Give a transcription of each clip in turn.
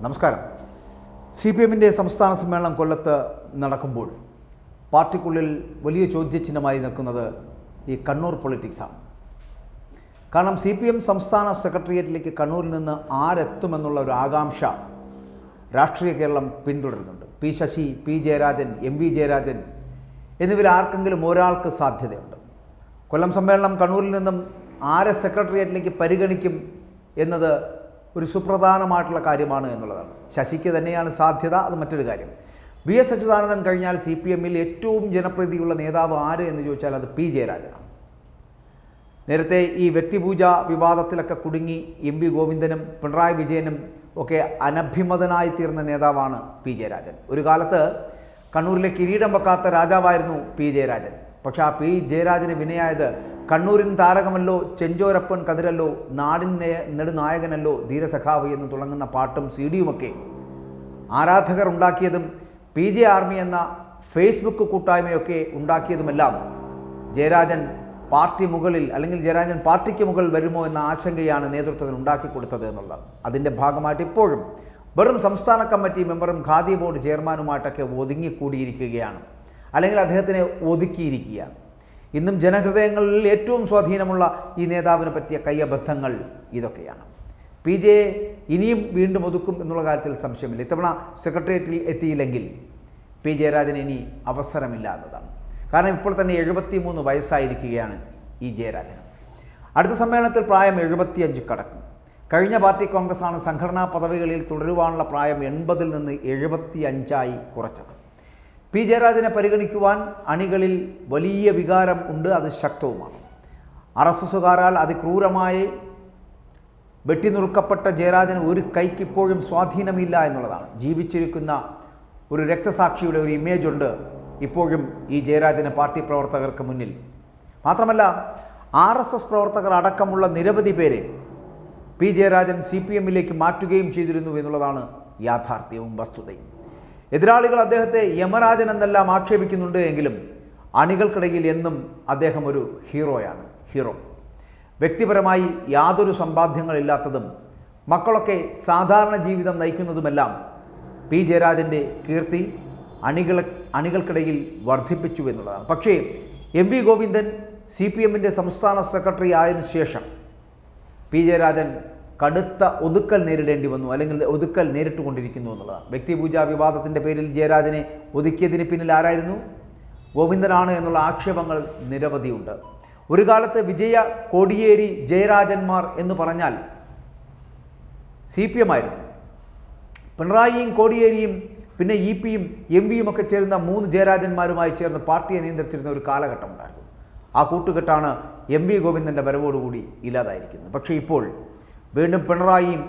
നമസ്കാരം. CPM-ന്റെ സംസ്ഥാന സമ്മേളനം കൊല്ലത്ത് നടക്കുമ്പോൾ പാർട്ടിക്കുള്ളിൽ വലിയ ചോദ്യചിഹ്നമായി നിൽക്കുന്നത് ഈ കണ്ണൂർ പൊളിറ്റിക്സാണ്. കാരണം CPM സംസ്ഥാന സെക്രട്ടേറിയറ്റിലേക്ക് കണ്ണൂരിൽ നിന്ന് ആരെത്തുമെന്നുള്ള ഒരു ആകാംക്ഷ രാഷ്ട്രീയ കേരളം പിന്തുടരുന്നുണ്ട്. P Sasi, P Jayarajan, MV Jayarajan എന്നിവരിൽ ആർക്കെങ്കിലും ഒരാൾക്ക് സാധ്യതയുണ്ട്. കൊല്ലം സമ്മേളനം കണ്ണൂരിൽ നിന്നും ആരെ സെക്രട്ടേറിയറ്റിലേക്ക് പരിഗണിക്കും എന്നത് ഒരു സുപ്രധാനമായിട്ടുള്ള കാര്യമാണ് എന്നുള്ളതാണ്. ശശിക്ക് തന്നെയാണ് സാധ്യത, അത് മറ്റൊരു കാര്യം. VS അച്യുതാനന്ദൻ കഴിഞ്ഞാൽ CPM-ൽ ഏറ്റവും ജനപ്രീതിയുള്ള നേതാവ് ആര് എന്ന് ചോദിച്ചാൽ അത് പി ജയരാജനാണ്. നേരത്തെ ഈ വ്യക്തിപൂജ വിവാദത്തിലൊക്കെ കുടുങ്ങി MV ഗോവിന്ദനും പിണറായി വിജയനും ഒക്കെ അനഭിമതനായി തീർന്ന നേതാവാണ് പി ജയരാജൻ. ഒരു കാലത്ത് കണ്ണൂരിലെ കിരീടം വെക്കാത്ത രാജാവായിരുന്നു പി ജയരാജൻ. പക്ഷേ ആ പി ജയരാജന് വിനയായത് കണ്ണൂരിൻ താരകമല്ലോ, ചെഞ്ചോരപ്പൻ കതിരല്ലോ, നാടിൻ നെടുനായകനല്ലോ, ധീരസഖാവ് എന്ന് തുടങ്ങുന്ന പാട്ടും CD-യുമൊക്കെ ആരാധകർ ഉണ്ടാക്കിയതും PJ ആർമി എന്ന ഫേസ്ബുക്ക് കൂട്ടായ്മയൊക്കെ ഉണ്ടാക്കിയതുമെല്ലാം ജയരാജൻ പാർട്ടി മുകളിൽ അല്ലെങ്കിൽ ജയരാജൻ പാർട്ടിക്ക് മുകളിൽ വരുമോ എന്ന ആശങ്കയാണ് നേതൃത്വത്തിന് ഉണ്ടാക്കി കൊടുത്തത് എന്നുള്ളതാണ്. അതിൻ്റെ ഭാഗമായിട്ട് ഇപ്പോഴും വെറും സംസ്ഥാന കമ്മിറ്റി മെമ്പറും ഖാദി ബോർഡ് ചെയർമാനുമായിട്ടൊക്കെ ഒതുങ്ങിക്കൂടിയിരിക്കുകയാണ്, അല്ലെങ്കിൽ അദ്ദേഹത്തിനെ ഒതുക്കിയിരിക്കുകയാണ്. ഇന്നും ജനഹൃദയങ്ങളിൽ ഏറ്റവും സ്വാധീനമുള്ള ഈ നേതാവിനെ പറ്റിയ കയ്യബദ്ധങ്ങൾ ഇതൊക്കെയാണ്. PJ ഇനിയും വീണ്ടും ഒതുക്കും എന്നുള്ള കാര്യത്തിൽ സംശയമില്ല. ഇത്തവണ സെക്രട്ടേറിയറ്റിൽ എത്തിയില്ലെങ്കിൽ പി ജയരാജന് ഇനി അവസരമില്ല എന്നതാണ്. കാരണം ഇപ്പോൾ തന്നെ 73 വയസ്സായിരിക്കുകയാണ് ഈ ജയരാജന്. അടുത്ത സമ്മേളനത്തിൽ പ്രായം 75 കടക്കും. കഴിഞ്ഞ പാർട്ടി കോൺഗ്രസ്സാണ് സംഘടനാ പദവികളിൽ തുടരുവാനുള്ള പ്രായം 80-ൽ നിന്ന് 75-ആയി കുറച്ചത്. പി ജയരാജനെ പരിഗണിക്കുവാൻ അണികളിൽ വലിയ വികാരം ഉണ്ട്, അത് ശക്തവുമാണ്. RSSകാരാൽ അതിക്രൂരമായി വെട്ടിനുറുക്കപ്പെട്ട ജയരാജന് ഒരു കൈക്കിപ്പോഴും സ്വാധീനമില്ല എന്നുള്ളതാണ്. ജീവിച്ചിരിക്കുന്ന ഒരു രക്തസാക്ഷിയുടെ ഒരു ഇമേജ് ഉണ്ട് ഇപ്പോഴും ഈ ജയരാജന് പാർട്ടി പ്രവർത്തകർക്ക് മുന്നിൽ. മാത്രമല്ല RSS പ്രവർത്തകർ അടക്കമുള്ള നിരവധി പേരെ പി ജയരാജൻ CPM-ലേക്ക് മാറ്റുകയും ചെയ്തിരുന്നു എന്നുള്ളതാണ് യാഥാർത്ഥ്യവും വസ്തുതയും. എതിരാളികൾ അദ്ദേഹത്തെ യമരാജൻ എന്നെല്ലാം ആക്ഷേപിക്കുന്നുണ്ട് എങ്കിലും അണികൾക്കിടയിൽ എന്നും അദ്ദേഹം ഒരു ഹീറോയാണ്. വ്യക്തിപരമായി യാതൊരു സമ്പാദ്യങ്ങളില്ലാത്തതും മക്കളൊക്കെ സാധാരണ ജീവിതം നയിക്കുന്നതുമെല്ലാം പി ജയരാജൻ്റെ കീർത്തി അണികൾക്കിടയിൽ വർദ്ധിപ്പിച്ചു എന്നുള്ളതാണ്. പക്ഷേ MV ഗോവിന്ദൻ CPM-ന്റെ സംസ്ഥാന സെക്രട്ടറി ആയതിനു ശേഷം പി ജയരാജൻ കടുത്ത ഒതുക്കൽ നേരിടേണ്ടി വന്നു, അല്ലെങ്കിൽ ഒതുക്കൽ നേരിട്ടുകൊണ്ടിരിക്കുന്നു എന്നുള്ളതാണ്. വ്യക്തിപൂജാ വിവാദത്തിൻ്റെ പേരിൽ ജയരാജനെ ഒതുക്കിയതിന് പിന്നിൽ ആരായിരുന്നു? ഗോവിന്ദനാണ് എന്നുള്ള ആക്ഷേപങ്ങൾ നിരവധിയുണ്ട്. ഒരു കാലത്ത് വിജയ കോടിയേരി ജയരാജന്മാർ എന്ന് പറഞ്ഞാൽ CPM ആയിരുന്നു. പിണറായിയും കോടിയേരിയും പിന്നെ EP-യും MV-യും ഒക്കെ ചേരുന്ന 3 ജയരാജന്മാരുമായി ചേർന്ന് പാർട്ടിയെ നിയന്ത്രിച്ചിരുന്ന ഒരു കാലഘട്ടമുണ്ടായിരുന്നു. ആ കൂട്ടുകെട്ടാണ് MV ഗോവിന്ദൻ്റെ വരവോടുകൂടി ഇല്ലാതായിരിക്കുന്നത്. പക്ഷേ ഇപ്പോൾ വീണ്ടും പിണറായിയും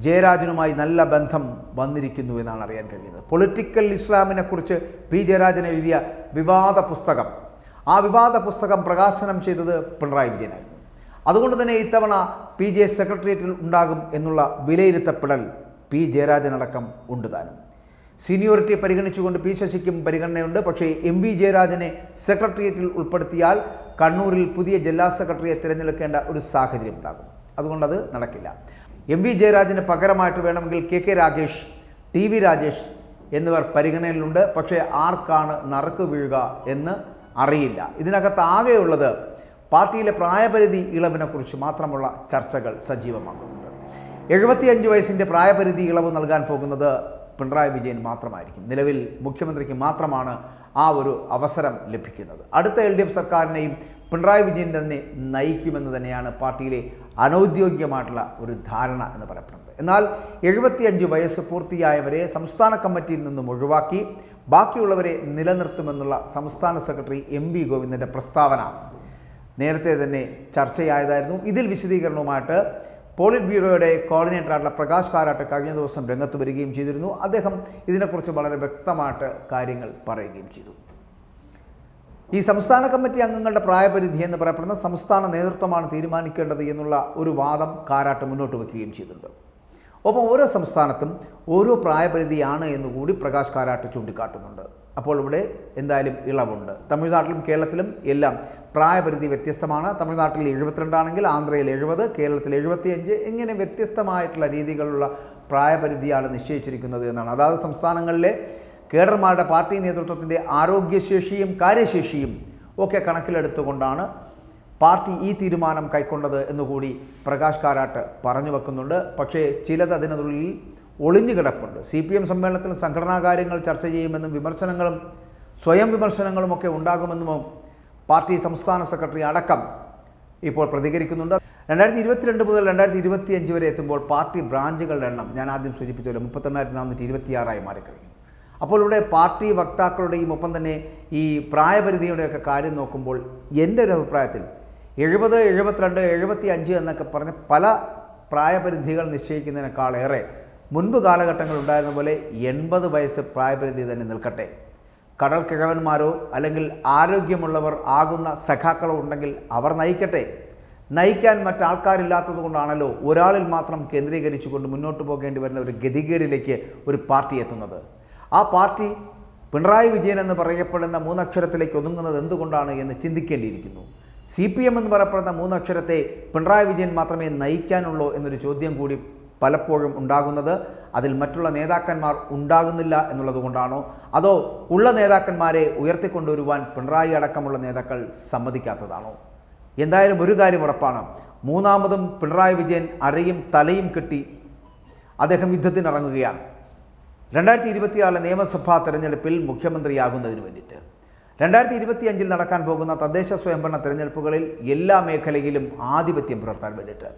ജയരാജനുമായി നല്ല ബന്ധം വന്നിരിക്കുന്നു എന്നാണ് അറിയാൻ കഴിയുന്നത്. പൊളിറ്റിക്കൽ ഇസ്ലാമിനെക്കുറിച്ച് പി ജയരാജൻ എഴുതിയ വിവാദ പുസ്തകം, ആ വിവാദ പുസ്തകം പ്രകാശനം ചെയ്തത് പിണറായി വിജയനായിരുന്നു. അതുകൊണ്ട് തന്നെ ഇത്തവണ PJ സെക്രട്ടേറിയറ്റിൽ ഉണ്ടാകും എന്നുള്ള വിലയിരുത്തപ്പെടൽ പി ജയരാജനടക്കം ഉണ്ട് താനും. സീനിയോറിറ്റി പരിഗണിച്ചുകൊണ്ട് പി ശശിക്കും പരിഗണനയുണ്ട്. പക്ഷേ MV ജയരാജനെ സെക്രട്ടേറിയറ്റിൽ ഉൾപ്പെടുത്തിയാൽ കണ്ണൂരിൽ പുതിയ ജില്ലാ സെക്രട്ടറിയെ തിരഞ്ഞെടുക്കേണ്ട ഒരു സാഹചര്യം ഉണ്ടാകും. അതുകൊണ്ടത് നടക്കില്ല. MV ജയരാജന് പകരമായിട്ട് വേണമെങ്കിൽ KK രാഗേഷ്, TV രാജേഷ് എന്നിവർ പരിഗണനയിലുണ്ട്. പക്ഷേ ആർക്കാണ് നറുക്ക് വീഴുക എന്ന് അറിയില്ല. ഇതിനകത്ത് ആകെയുള്ളത് പാർട്ടിയിലെ പ്രായപരിധി ഇളവിനെക്കുറിച്ച് മാത്രമുള്ള ചർച്ചകൾ സജീവമാകുന്നുണ്ട്. 75 വയസ്സിൻ്റെ പ്രായപരിധി ഇളവ് നൽകാൻ പോകുന്നത് പിണറായി വിജയൻ മാത്രമായിരിക്കും. നിലവിൽ മുഖ്യമന്ത്രിക്ക് മാത്രമാണ് ആ ഒരു അവസരം ലഭിക്കുന്നത്. അടുത്ത LDF സർക്കാരിനെയും പിണറായി വിജയൻ തന്നെ നയിക്കുമെന്ന് തന്നെയാണ് പാർട്ടിയിലെ അനൗദ്യോഗികമായിട്ടുള്ള ഒരു ധാരണ എന്ന് പറയപ്പെടുന്നത്. എന്നാൽ 75 വയസ്സ് പൂർത്തിയായവരെ സംസ്ഥാന കമ്മിറ്റിയിൽ നിന്നും ഒഴിവാക്കി ബാക്കിയുള്ളവരെ നിലനിർത്തുമെന്നുള്ള സംസ്ഥാന സെക്രട്ടറി MV ഗോവിന്ദൻ്റെ പ്രസ്താവന നേരത്തെ തന്നെ ചർച്ചയായതായിരുന്നു. ഇതിൽ വിശദീകരണവുമായിട്ട് പോളിറ്റ് ബ്യൂറോയുടെ കോർഡിനേറ്ററായിട്ടുള്ള പ്രകാശ് കാരാട്ട് കഴിഞ്ഞ ദിവസം രംഗത്ത് വരികയും ചെയ്തിരുന്നു. അദ്ദേഹം ഇതിനെക്കുറിച്ച് വളരെ വ്യക്തമായിട്ട് കാര്യങ്ങൾ പറയുകയും ചെയ്തു. ഈ സംസ്ഥാന കമ്മിറ്റി അംഗങ്ങളുടെ പ്രായപരിധി എന്ന് പറയപ്പെടുന്ന സംസ്ഥാന നേതൃത്വമാണ് തീരുമാനിക്കേണ്ടത് എന്നുള്ള ഒരു വാദം കാരാട്ട് മുന്നോട്ട് വയ്ക്കുകയും ചെയ്തിട്ടുണ്ട്. ഒപ്പം ഓരോ സംസ്ഥാനത്തും ഓരോ പ്രായപരിധിയാണ് എന്നുകൂടി പ്രകാശ് കാരാട്ട് ചൂണ്ടിക്കാട്ടുന്നുണ്ട്. അപ്പോൾ ഇവിടെ എന്തായാലും ഇളവുണ്ട്. തമിഴ്നാട്ടിലും കേരളത്തിലും എല്ലാം പ്രായപരിധി വ്യത്യസ്തമാണ്. തമിഴ്നാട്ടിൽ 72 ആണെങ്കിൽ ആന്ധ്രയിൽ 70, കേരളത്തിൽ 75, ഇങ്ങനെ വ്യത്യസ്തമായിട്ടുള്ള രീതികളുള്ള പ്രായപരിധിയാണ് നിശ്ചയിച്ചിരിക്കുന്നത് എന്നാണ്. അതാത് സംസ്ഥാനങ്ങളിലെ കേഡർമാരുടെ പാർട്ടി നേതൃത്വത്തിൻ്റെ ആരോഗ്യശേഷിയും കാര്യശേഷിയും ഒക്കെ കണക്കിലെടുത്തുകൊണ്ടാണ് പാർട്ടി ഈ തീരുമാനം കൈക്കൊണ്ടത് എന്നുകൂടി പ്രകാശ് കാരാട്ട് പറഞ്ഞു വെക്കുന്നുണ്ട്. പക്ഷേ ചിലത് അതിനുള്ളിൽ ഒളിഞ്ഞു കിടപ്പുണ്ട്. CPM സമ്മേളനത്തിൽ സംഘടനാ കാര്യങ്ങൾ ചർച്ച ചെയ്യുമെന്നും വിമർശനങ്ങളും സ്വയം വിമർശനങ്ങളുമൊക്കെ ഉണ്ടാകുമെന്നും പാർട്ടി സംസ്ഥാന സെക്രട്ടറി അടക്കം ഇപ്പോൾ പ്രതികരിക്കുന്നുണ്ട്. 2022 മുതൽ 2025 വരെ എത്തുമ്പോൾ പാർട്ടി ബ്രാഞ്ചുകളുടെ എണ്ണം ഞാൻ ആദ്യം സൂചിപ്പിച്ചല്ലോ 38,426 മാറിക്കഴിഞ്ഞു. അപ്പോൾ ഇവിടെ പാർട്ടി വക്താക്കളുടെയും ഒപ്പം തന്നെ ഈ പ്രായപരിധിയുടെയൊക്കെ കാര്യം നോക്കുമ്പോൾ എൻ്റെ ഒരു അഭിപ്രായത്തിൽ 70, 72, 75 എന്നൊക്കെ പറഞ്ഞ് പല പ്രായപരിധികൾ നിശ്ചയിക്കുന്നതിനേക്കാളേറെ മുൻപ് കാലഘട്ടങ്ങൾ ഉണ്ടായിരുന്ന പോലെ 80 വയസ്സ് പ്രായപരിധി തന്നെ നിൽക്കട്ടെ. കടൽ കിഴവന്മാരോ അല്ലെങ്കിൽ ആരോഗ്യമുള്ളവർ ആകുന്ന സഖാക്കളോ ഉണ്ടെങ്കിൽ അവർ നയിക്കട്ടെ. നയിക്കാൻ മറ്റാൾക്കാരില്ലാത്തത് കൊണ്ടാണല്ലോ ഒരാളിൽ മാത്രം കേന്ദ്രീകരിച്ചുകൊണ്ട് മുന്നോട്ട് പോകേണ്ടി വരുന്ന ഒരു ഗതികേടിലേക്ക് ഒരു പാർട്ടി എത്തുന്നത്. ആ പാർട്ടി പിണറായി വിജയൻ എന്ന് പറയപ്പെടുന്ന 3 അക്ഷരത്തിലേക്ക് ഒതുങ്ങുന്നത് എന്തുകൊണ്ടാണ് എന്ന് ചിന്തിക്കേണ്ടിയിരിക്കുന്നു. CPM എന്ന് പറയപ്പെടുന്ന 3 അക്ഷരത്തെ പിണറായി വിജയൻ മാത്രമേ നയിക്കാനുള്ളൂ എന്നൊരു ചോദ്യം കൂടി പലപ്പോഴും ഉണ്ടാകുന്നത് അതിൽ മറ്റുള്ള നേതാക്കന്മാർ ഉണ്ടാകുന്നില്ല എന്നുള്ളത് കൊണ്ടാണോ, അതോ ഉള്ള നേതാക്കന്മാരെ ഉയർത്തിക്കൊണ്ടുവരുവാൻ പിണറായി അടക്കമുള്ള നേതാക്കൾ സമ്മതിക്കാത്തതാണോ? എന്തായാലും ഒരു കാര്യം ഉറപ്പാണ്, മൂന്നാമതും പിണറായി വിജയൻ അരയും തലയും കെട്ടി അദ്ദേഹം യുദ്ധത്തിനിറങ്ങുകയാണ്. 2026 നിയമസഭാ തെരഞ്ഞെടുപ്പിൽ മുഖ്യമന്ത്രിയാകുന്നതിന് വേണ്ടിയിട്ട് 2025 നടക്കാൻ പോകുന്ന തദ്ദേശ സ്വയംഭരണ തെരഞ്ഞെടുപ്പുകളിൽ എല്ലാ മേഖലയിലും ആധിപത്യം പുലർത്താൻ വേണ്ടിയിട്ട്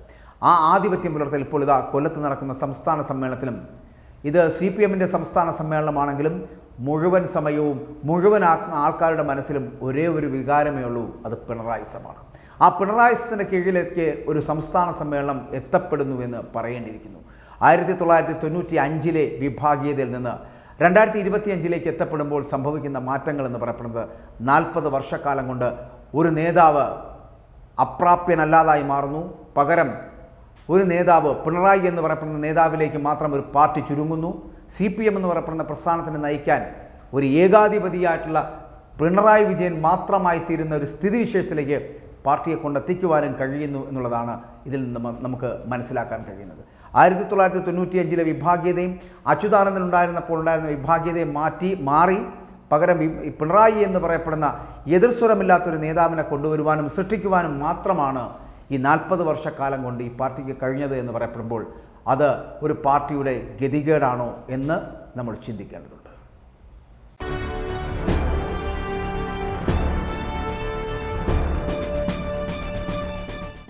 ആ ആധിപത്യം പുലർത്തൽ ഇപ്പോൾ ഇതാ കൊല്ലത്ത് നടക്കുന്ന സംസ്ഥാന സമ്മേളനത്തിലും ഇത് CPMൻ്റെ സംസ്ഥാന സമ്മേളനമാണെങ്കിലും മുഴുവൻ സമയവും മുഴുവൻ ആൾക്കാരുടെ മനസ്സിലും ഒരേ ഒരു വികാരമേ ഉള്ളൂ, അത് പിണറായിസമാണ്. ആ പിണറായിസത്തിൻ്റെ കീഴിലേക്ക് ഒരു സംസ്ഥാന സമ്മേളനം എത്തപ്പെടുന്നുവെന്ന് പറയേണ്ടിയിരിക്കുന്നു. 1995 വിഭാഗീയതയിൽ നിന്ന് 2025 എത്തപ്പെടുമ്പോൾ സംഭവിക്കുന്ന മാറ്റങ്ങൾ എന്ന് പറയപ്പെടുന്നത് 40 വർഷക്കാലം കൊണ്ട് ഒരു നേതാവ് അപ്രാപ്യനല്ലാതായി മാറുന്നു. പകരം ഒരു നേതാവ് പിണറായി എന്ന് പറയപ്പെടുന്ന നേതാവിലേക്ക് മാത്രം ഒരു പാർട്ടി ചുരുങ്ങുന്നു. CPM എന്ന് പറയപ്പെടുന്ന പ്രസ്ഥാനത്തിനെ നയിക്കാൻ ഒരു ഏകാധിപതിയായിട്ടുള്ള പിണറായി വിജയൻ മാത്രമായി തീരുന്ന ഒരു സ്ഥിതിവിശേഷത്തിലേക്ക് പാർട്ടിയെ കൊണ്ടെത്തിക്കുവാനും കഴിയുന്നു എന്നുള്ളതാണ് ഇതിൽ നിന്ന് നമുക്ക് മനസ്സിലാക്കാൻ കഴിയുന്നത്. 1995 വിഭാഗീയതയും അച്യുതാനന്ദൻ ഉണ്ടായിരുന്നപ്പോൾ ഉണ്ടായിരുന്ന വിഭാഗീയതയെ മാറി പകരം പിണറായി എന്ന് പറയപ്പെടുന്ന എതിർസ്വരമില്ലാത്തൊരു നേതാവിനെ കൊണ്ടുവരുവാനും സൃഷ്ടിക്കുവാനും മാത്രമാണ് ഈ 40 വർഷക്കാലം കൊണ്ട് ഈ പാർട്ടിക്ക് കഴിഞ്ഞത് എന്ന് പറയപ്പെടുമ്പോൾ അത് ഒരു പാർട്ടിയുടെ ഗതികേടാണോ എന്ന് നമ്മൾ ചിന്തിക്കേണ്ടതുണ്ട്.